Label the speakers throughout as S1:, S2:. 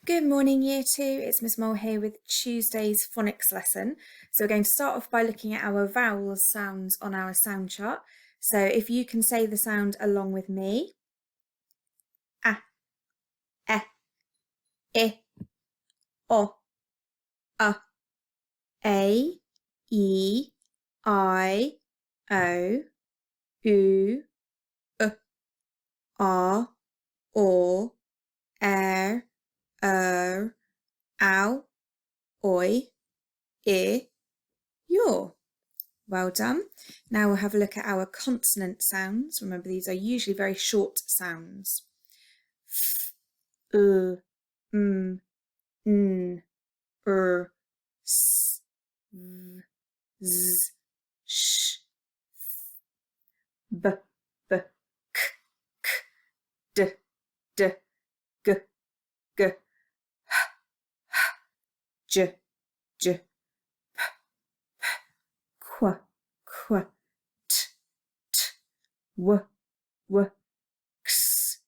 S1: Good morning, Year 2. It's Miss Mole here with Tuesday's phonics lesson. So we're going to start off by looking at our vowel sounds on our sound chart. So if you can say the sound along with me. A, I, O, A, E, I, O, U, R, O, ow, oi, yaw. Well done. Now we'll have a look at our consonant sounds. Remember, these are usually very short sounds. F, n, s, v, z, sh, b, k, d, g, h, j, j, qu, t, w, x,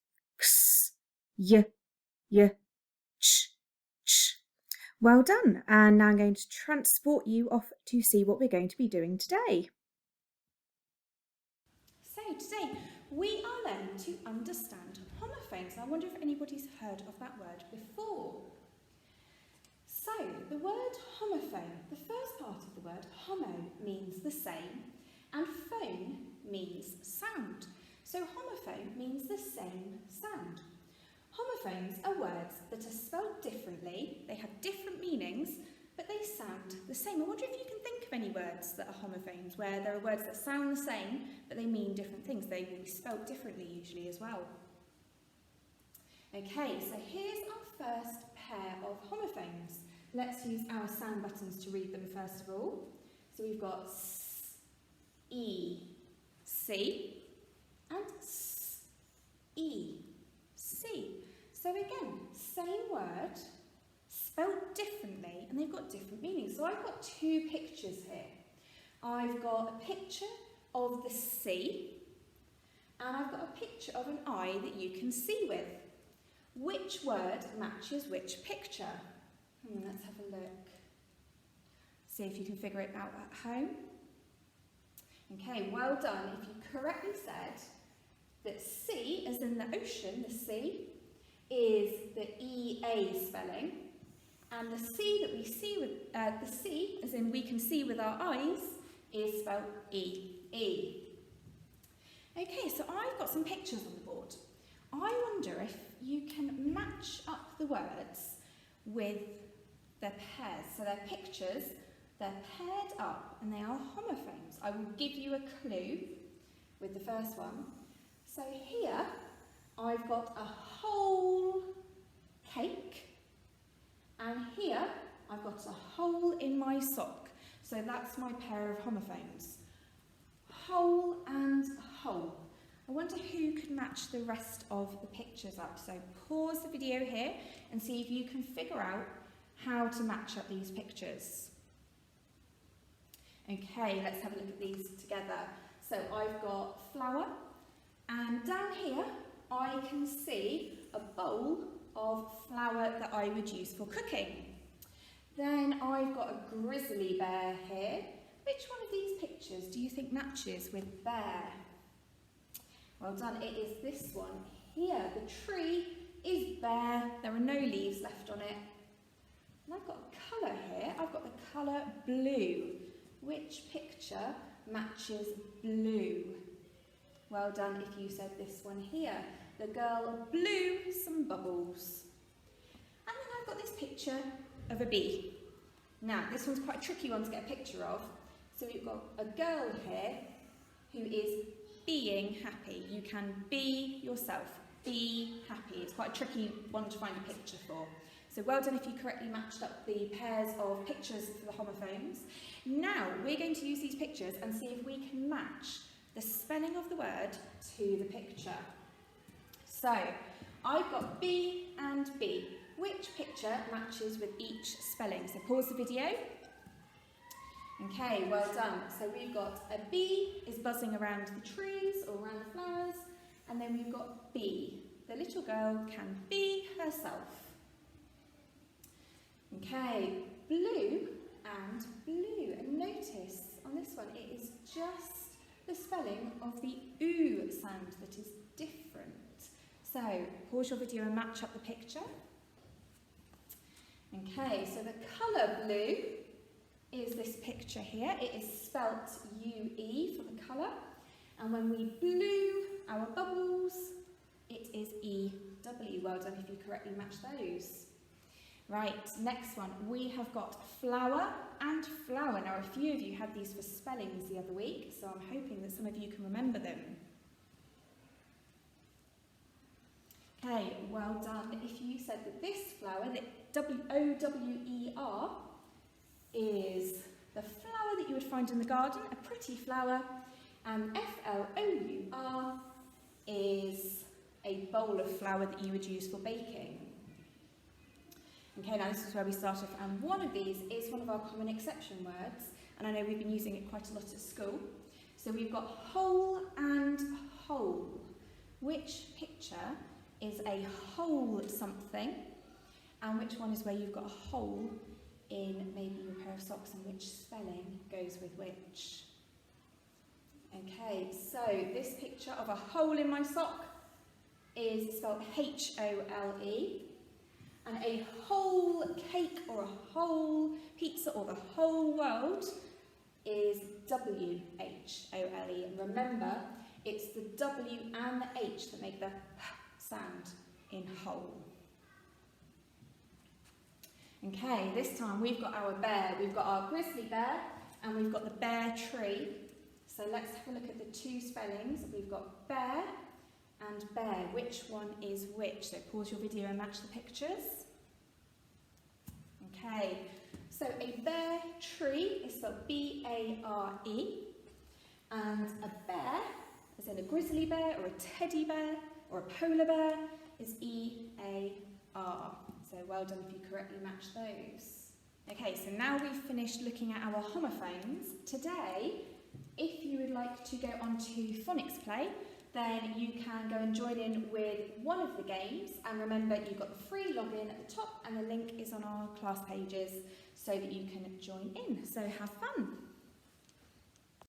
S1: y, ch. Well done. And now I'm going to transport you off to see what we're going to be doing today.
S2: So today we are learning to understand homophones. I wonder if anybody's heard of that word before. So the word homophone, the first part of the word homo means the same and phone means sound. So homophone means the same sound. Homophones are words that are spelled differently, they have different meanings, but they sound the same. I wonder if you can think of any words that are homophones, where there are words that sound the same, but they mean different things. They will be spelled differently usually as well. Okay, so here's our first pair of homophones. Let's use our sound buttons to read them first of all. So we've got S, E, C, and S, E, C. So again, same word, spelled differently, and they've got different meanings. So I've got two pictures here. I've got a picture of the sea, and I've got a picture of an eye that you can see with. Which word matches which picture? Let's have a look. See if you can figure it out at home. Okay, well done. If you correctly said that sea, as in the ocean, the sea, is the EA spelling, and the sea that we see with, the sea, as in we can see with our eyes, is spelled EE. Okay, so I've got some pictures on the board. I wonder if you can match up the words with their pairs. So they're pictures, they're paired up, and they are homophones. I will give you a clue with the first one. So here, I've got a whole cake, and here, I've got a hole in my sock. So that's my pair of homophones. Whole and whole. I wonder who could match the rest of the pictures up. So pause the video here and see if you can figure out how to match up these pictures. Okay, let's have a look at these together. So I've got flour, and down here I can see a bowl of flour that I would use for cooking. Then I've got a grizzly bear here. Which one of these pictures do you think matches with bear? Well done, it is this one here. The tree is bare, there are no leaves left on it. And I've got a colour here, I've got the colour blue. Which picture matches blue? Well done if you said this one here. The girl blew some bubbles. And then I've got this picture of a bee. Now, this one's quite a tricky one to get a picture of. So we've got a girl here who is being happy. You can be yourself, be happy. It's quite a tricky one to find a picture for. So well done if you correctly matched up the pairs of pictures for the homophones. Now we're going to use these pictures and see if we can match the spelling of the word to the picture. So I've got B and B. Which picture matches with each spelling? So pause the video. Okay, well done. So we've got a bee is buzzing around the trees or around the flowers, and then we've got B. The little girl can be herself. Okay, blue and blue. And notice on this one, it is just the spelling of the oo sound that is different. So pause your video and match up the picture. Okay, so the colour blue is this picture here. It is spelt UE for the colour. And when we blew our bubbles, it is EW. Well done if you correctly match those. Right, next one. We have got flower and flower. Now, a few of you had these for spellings the other week, so I'm hoping that some of you can remember them. Okay, well done. If you said that this flower, that W-O-W-E-R, is the flower that you would find in the garden, a pretty flower, and F-L-O-U-R is a bowl of flour that you would use for baking. Okay, now this is where we start off, and one of these is one of our common exception words, and I know we've been using it quite a lot at school. So we've got whole and whole. Which picture is a whole something, and which one is where you've got a hole in maybe your pair of socks, and which spelling goes with which? Okay, so this picture of a hole in my sock is spelled H-O-L-E, and a whole cake or a whole pizza or the whole world is W-H-O-L-E. And remember, it's the W and the H that make the sound in whole. Okay, this time we've got our bear. We've got our grizzly bear and we've got the bear tree. So let's have a look at the two spellings. We've got bear and bear. Which one is which? So pause your video and match the pictures. Okay, so a bear tree is spelled B-A-R-E, and a bear, as in a grizzly bear or a teddy bear or a polar bear, is E-A-R. So well done if you correctly match those. Okay, so now we've finished looking at our homophones. Today, if you would like to go on to phonics play, then you can go and join in with one of the games, and remember you've got the free login at the top and the link is on our class pages so that you can join in. So have fun!